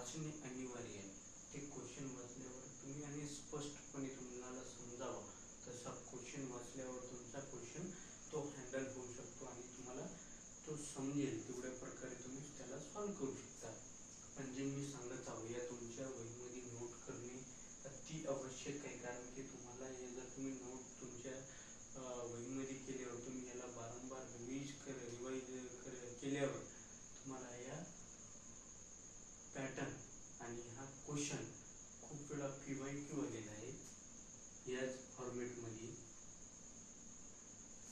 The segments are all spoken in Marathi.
वाचणे अनिवार्य आहे. ते क्वेश्चन वाचल्यावर तुम्ही आणि स्पष्टपणे तुम्हाला समजावं तसा क्वेश्चन वाचल्यावर तुमचा क्वेश्चन तो हँडल होऊ शकतो आणि तुम्हाला तो समजेल तेवढ्या प्रकारे तुम्ही त्याला सॉल्व्ह करू शकता. पण जे मी सांगत आहो या तुमच्या वहीमध्ये नोट करणे अति आवश्यक आहे. कारण की तुम्हाला हे जर तुम्ही नोट तुमच्या वहीमध्ये केल्यावर तुम्ही याला वारंवार रिवाईज केल्यावर तुम्हाला या पॅटर्न आणि हा क्वेश्चन खूप वेळा PYQ आलेला आहे. याच फॉर्मेटमध्ये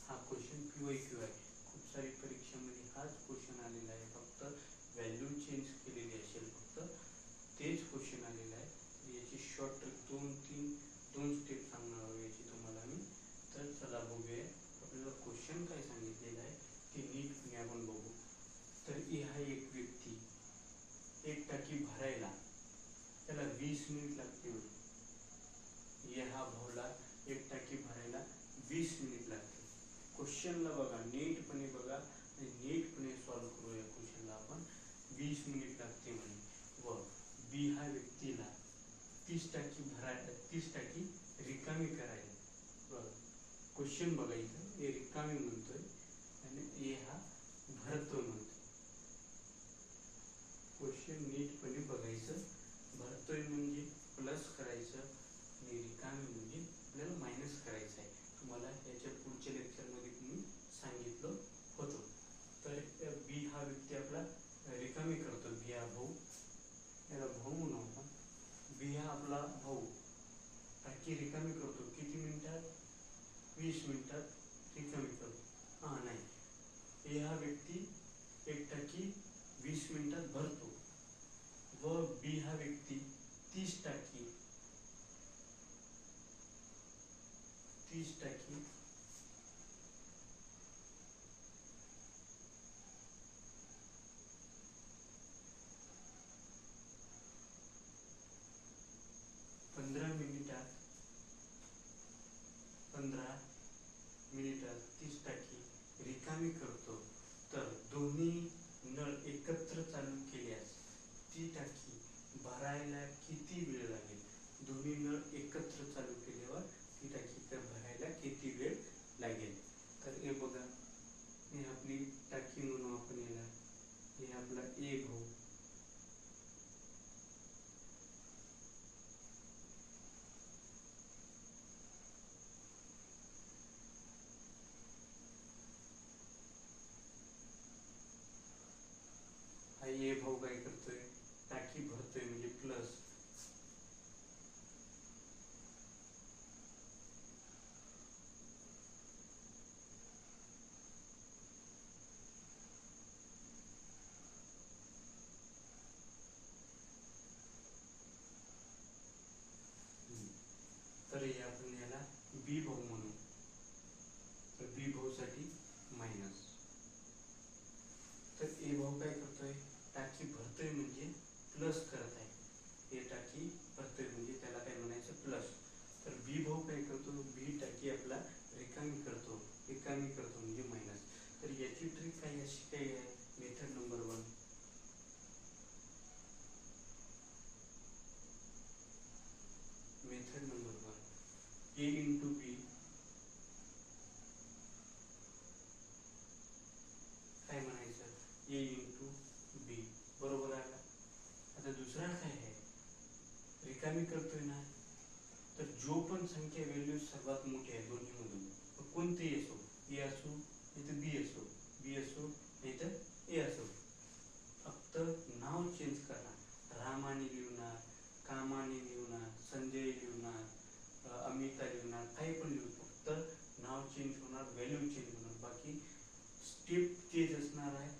हा क्वेश्चन PYQ आहे. खूप सारी परीक्षामध्ये हाच क्वेश्चन आलेला आहे. फक्त व्हॅल्यू चेंज केलेली असेल, फक्त तेच क्वेश्चन आलेला आहे. याची शॉर्ट ट्रिक दोन स्टेप सांगणार याची तुम्हाला मी. तर चला बघूया आपल्याला क्वेश्चन काय सांगितलेलं आहे ते नीटपणे आपण बघू. तर हा एक व्यक्ती एक टाकी भरायला त्याला 20 मिनिट लागते. हा भाऊला एक टाकी भरायला 20 मिनिट लागते. क्वेश्चनला बघा, नीटपणे बघा आणि नीटपणे सॉल्व्ह करूया क्वेश्चनला आपण. 20 मिनिट लागते म्हणे व बी हा व्यक्तीला 30 टाकी रिकामी करायला. बघा क्वेश्चन बघा, इथं ए रिकामी म्हणतोय आणि ए हा भरतोय म्हणतोय. क्वेश्चन नीटपणे बघायचं. भरतोय म्हणजे प्लस करायचं आणि रिकामी म्हणजे आपल्याला मायनस करायचं आहे. तुम्हाला याच्या पुढच्या लेक्चरमध्ये मी सांगितलं होतं. तर बी हा व्यक्ती आपला रिकामी करतो. बी हा भाऊ, याला भाऊ म्हणू आपण. बी हा आपला भाऊ टाकी रिकामी करतो. किती मिनिटात? 20 मिनिटात रिकामी करतो. नाही, ए हा व्यक्ती एक टाकी 20 मिनिटात भरतो व बी हा व्यक्ती 30 टाकी 15 मिनिटात 30 टाकी रिकामी करतो. तर दोन्ही नळ एकत्र चालू केल्यास ती टाकी भरायला किती वेळ लागेल? दोन्ही नळ एकत्र चालू केल्यावर ती टाकी भरायला किती वेळ लागेल? तर हे बघा, हे आपली टाकी म्हणू आपण याला. हे आपला ए भाऊ, हा ए भाऊ काय करतोय? टाकी भरतोय म्हणजे प्लस. तर हे आपण याला बी भाऊ म्हणू. तर बी भाऊ साठी मायनस. तर ए भाऊ काय करतोय? टाकी भरतोय म्हणजे प्लस करत आहे. हे टाकी भरतोय म्हणजे त्याला काय म्हणायचं? प्लस. तर बी भाऊ काय करतो? बी टाकी आपला रिकामी करतो म्हणजे मायनस. तर याची ट्रिक काय अशी काय आहे? Method number 1. मेथड नंबर 1, ए इंटू बी काय म्हणायचं? ए इंटू बी. बरोबर आहे का? आता दुसरा काय आहे? रिकामी करतोय ना, तर जो पण संख्या व्हॅल्यू सर्वात मोठी आहे दोन्हीमधून, कोणतेही असो, ए असो इथं बी असो, इथं ए असो, फक्त नाव चेंज करणार. रामाने लिहणार, कामाने लिहणार, संजय लिहणार, अमिता लिहणार, काही पण लिहू. फक्त नाव चेंज होणार, व्हॅल्यू चेंज होणार. बाकी स्टेप तेच असणार आहे.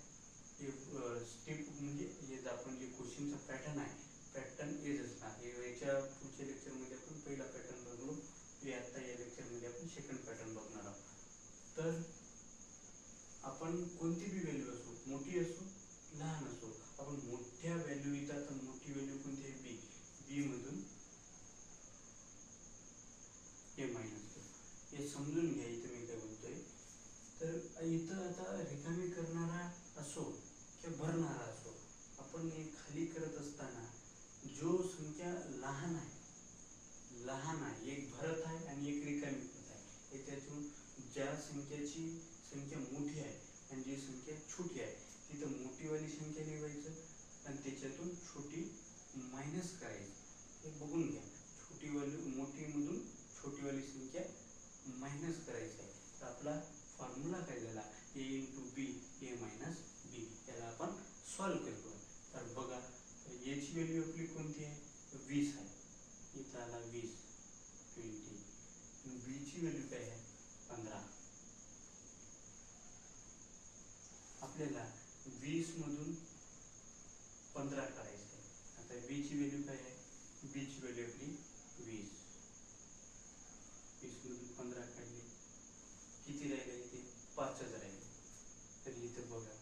स्टेप म्हणजे आपण जे क्वेश्चनचा पॅटर्न आहे, पॅटर्न हेच असणार. याच्या पुढच्या लेक्चरमध्ये आपण पहिला पॅटर्न बघलो. आता या लेक्चरमध्ये आपण सेकंड पॅटर्न बघणार आहोत. तर आपण कोणती बी व्हॅल्यू असो, मोठी असो लहान असो, आपण मोठ्या व्हॅल्यू येतात. मोठी व्हॅल्यू कोणती आहे? बी मधून हे मायनस करू. हे समजून घ्या इथं मी काय बोलतोय. तर इथं आता रिकामी करणारा असो किंवा भरणारा असो, आपण हे खाली करत असताना संख्या मोठी आहे आणि जी संख्या छोटी आहे तिथं मोठीवाली संख्या लिहायचं आणि त्याच्यातून छोटी मायनस करायची. हे बघून घ्या, मोठीमधून छोटीवाली संख्या मायनस करायची आहे. तर आपला फॉर्म्युला काय झाला, a into B A minus B. याला आपण सॉल्व्ह करतो. तर बघा, याची व्हॅल्यू आपली कोणती आहे, 20 आहे. इथं आला 20 20. बी ची व्हॅल्यू काय आहे, 15. आपल्याला 20 मधून 15 काढायचं आहे. आता बी ची व्हॅल्यू काय आहे, बी ची व्हॅल्यू आपली 20. 20 मधून 15 काढले, किती राहिले इथे, 5च राहिले. तर इथे बघा,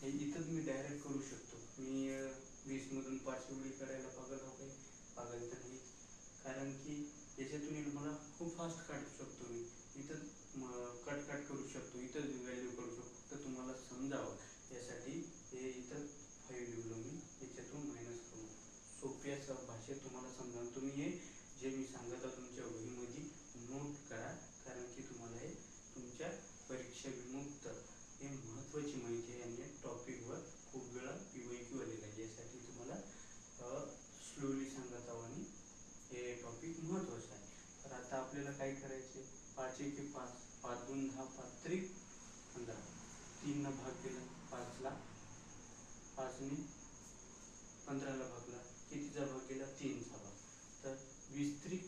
हे इथं मी डायरेक्ट करू शकतो. मी 20 मधून 5 वेळी करायला पागल हो काही, पागल तर नाही. कारण की याच्यातून मला खूप फास्ट काढू शकतो. मी इथं कट करू शकतो, इथं व्हॅल्यू करू शकतो. तर तुम्हाला समजावं यासाठी हे इथं 5 लिहिलो मी, याच्यातून मायनस करू. सोप्या भाषेत तुम्हाला समजा. तुम्ही हे जे मी सांगत आहे तुमच्या वहीमध्ये नोट करा, कारण की तुम्हाला हे तुमच्या परीक्षा विमुक्त हे महत्त्वाची माहिती आहे. आणि या टॉपिकवर खूप वेळा PYQ आलेला आहे. यासाठी तुम्हाला स्लोली सांगत आहो आणि हे टॉपिक महत्त्वाचं आहे. तर आता आपल्याला काय करायचे, 5 1 5, 5 2 10, 5 3 15. 3 ला भाग दिला 5 ला, 5 ने 15 ला भागला, कितीचा भाग गेला, 3 चा भाग. तर 20 3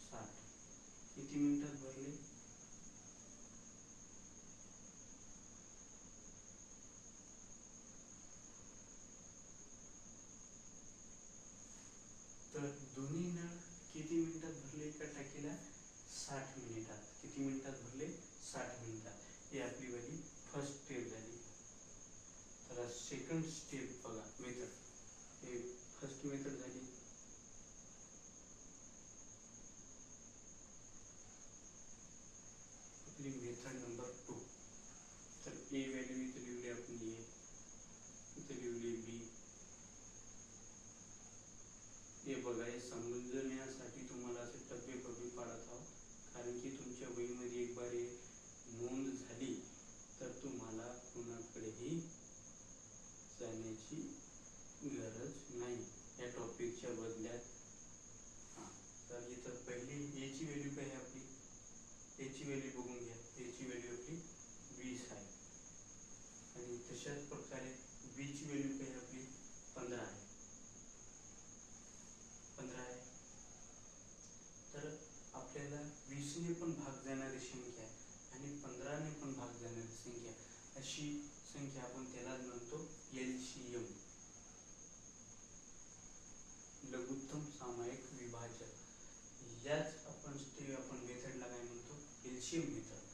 60. किती मिनिटात भरले, तर दोन्ही नळ किती मिनिटात भरले एका टाकीला, 60 मिनिटात. किती मिनिटात भरले, 60 मिनिटात. ही आपली वाली फर्स्ट स्टेप झाली. तर सेकंड स्टेप बघा, मेथड. हे फर्स्ट मेथड झाली. आपली मेथड नंबर 2. तर ए व्हॅल्यू इथे लिहिली आपण, इथे लिहिली बी. हे बघा, हे समजण्यासाठी तुम्हाला असे टप्पे पाडत आहोत, कारण की तुमच्या वहीमध्ये एक बार हे नोंद झाली तर तुम्हाला कुणाकडेही जाण्याची गरज नाही या टॉपिकच्या बदल्यात. हां, तर इथं पहिली याची व्हॅल्यू काय आहे आपली, याची व्हॅल्यू बघून घ्या. याची व्हॅल्यू आपली 20 आहे. आणि तशाच प्रकारे बी ची व्हॅल्यू काय आहे आपली, 15 आहे. 15 आहे. तर आपल्याला 20 ने पण भाग जाणारी संख्या आणि 15 ने पण भाग जाणारी संख्या, अशी संख्या आपण त्याला म्हणतो LCM, लघुत्तम सामायिक विभाजक. याच आपण मेथडला काय म्हणतो, LCM मेथड.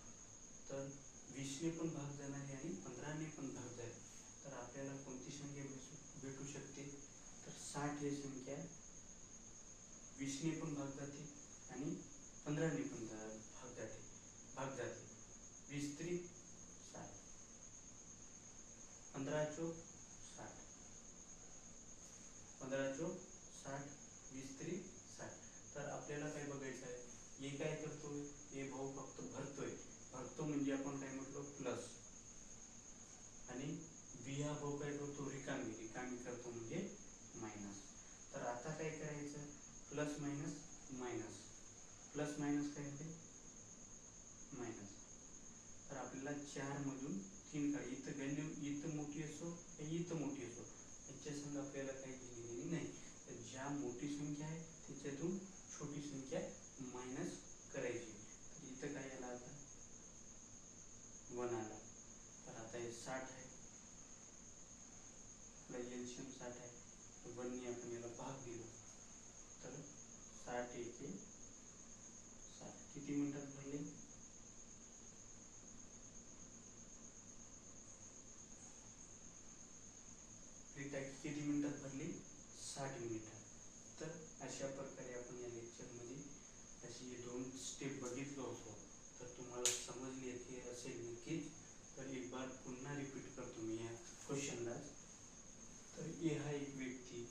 तर 20 ने पण भाग जाणारी आणि 15 ने पण भाग जाईल. तर आपल्याला कोणती संख्या भेटू शकते, तर 60 ही संख्या 20 ने पण भाग जाते आणि 15 ने पण भाग जाते. 20 3 60, 15 चौक 60, 15 चौक 60, 20 3 60. तर आपल्याला काय बघायचं आहे, हे काय करतोय, हे भाऊ फक्त भरतोय. भरतो म्हणजे आपण काय म्हटलो, प्लस. आणि बी हा भाऊ काय करतो, रिकामी करतो म्हणजे मायनस. तर आता काय करायचं, plus minus minus, plus minus काय होते, मायनस. तर आपल्याला 4 मधून 3 काढ. इथं व्हॅल्यू इथं मोठी असो इथं मोठी असो, याच्या संग आपल्याला काही घेणे नाही. तर ज्या मोठी संख्या आहे त्याच्यातून छोटी संख्या मायनस करायची. तर इथं काय आला, आता 1 आला. तर आता हे 60 आहे, LCM 60 आहे. 1 ने आपण याला भाग दिला, तर 60 1 60. किती मिनिटात भरले, किती मिनिटात भरली, 60 मिनिटात. तर अशा प्रकारे आपण या लेक्चरमध्ये अशी 2 स्टेप बघितलो होतो. तर तुम्हाला समजली असेल नक्कीच. तर एक बार पुन्हा रिपीट करतो मी या क्वेश्चनला. तर ए हा एक व्यक्ती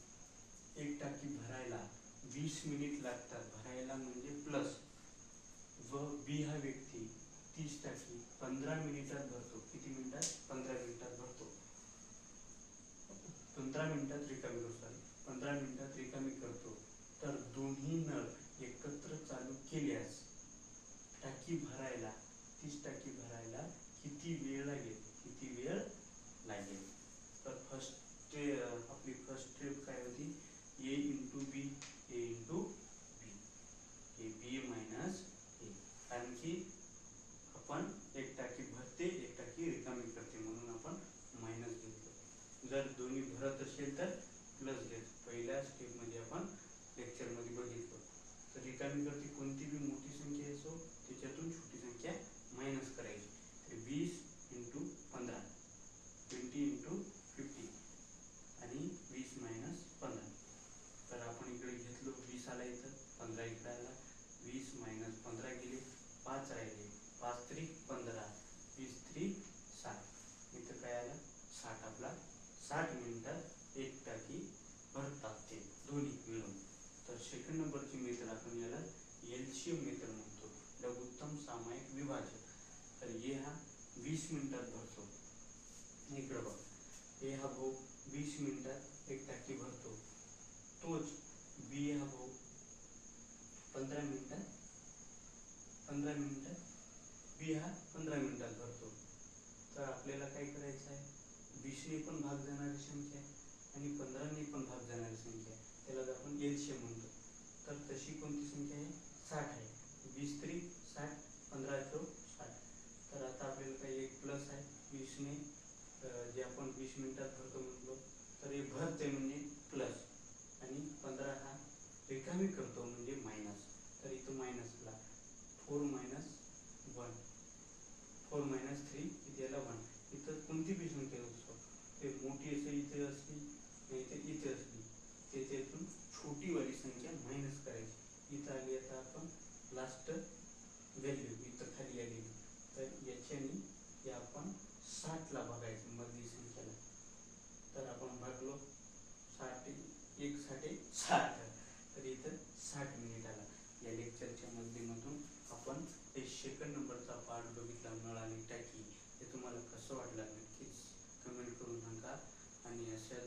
घडत असेल तर प्लस घ्यायचं. पहिल्या स्टेपमध्ये आपण लेक्चरमध्ये बघितलं. तर रिकामी करते कोणती बी मोठी संख्या असो त्याच्यातून छोटी संख्या मायनस करायची. तर 20 इंटू 15, 20 इंटू 50 आणि 20 मायनस 15. तर आपण इकडे घेतलो 20 आला इथं, 15 इकडे आला, 20 मायनस 15 गेले, 5 राहिले, 5 त्रिक 15, 20 त्रिक 60. इथं काय आलं 60. आपला 60 मिनिटात एक टाकी भरतात ते दोन्ही मिळून. तर सेकंड नंबरची मेथड आपण याला एलसीएम मेथड म्हणतो, लघुत्तम सामायिक विभाजन. तर ए हा 20 मिनिटात भरतो. इकडं बघ, ए हा भाऊ 20 मिनिटात एक टाकी भरतो, तोच बी हा भाऊ 15 मिनिटात बी हा 15 मिनिटात भरतो. तर आपल्याला काय करायचं आहे, 20ने पण भाग जाणारी संख्या आणि 15ने पण भाग जाणारी संख्या, त्याला आपण एलसीएम म्हणतो. तर तशी कोणती संख्या आहे, 60 आहे. 20 त्रिक 60, 15 चौक 60. तर आता आपल्याला काही एक प्लस आहे, 20ने जे आपण 20 मिनिटात भरतो म्हटलो, तर हे भरते म्हणजे प्लस, आणि 15 हा रिकामी करतो म्हणजे मायनस. तर इथं मायनसला 4 मायनस 1, 4 मायनस 3 इथे याला 1. इथं कोणती बी संख्या असो, ते मोठी असं इथे असली नाही तर इथे असली, त्याच्यातून छोटीवाली संख्या मायनस करायची. इथं आली आता आपण लास्ट व्हॅल्यू इथं खाली आली, तर याच्याने हे आपण 60ला बघायचं मधली संख्याला. तर आपण भागलो 60, 1 60 60, तर इथं 60 मिनिट आला. या लेक्चरच्या माध्यमातून आपण हे सेकंड नंबरचा पार्ट बघितला, नळ आणि टाकी. हे तुम्हाला कसं वाटलं नक्कीच कमेंट करून सांगा. आणि अशा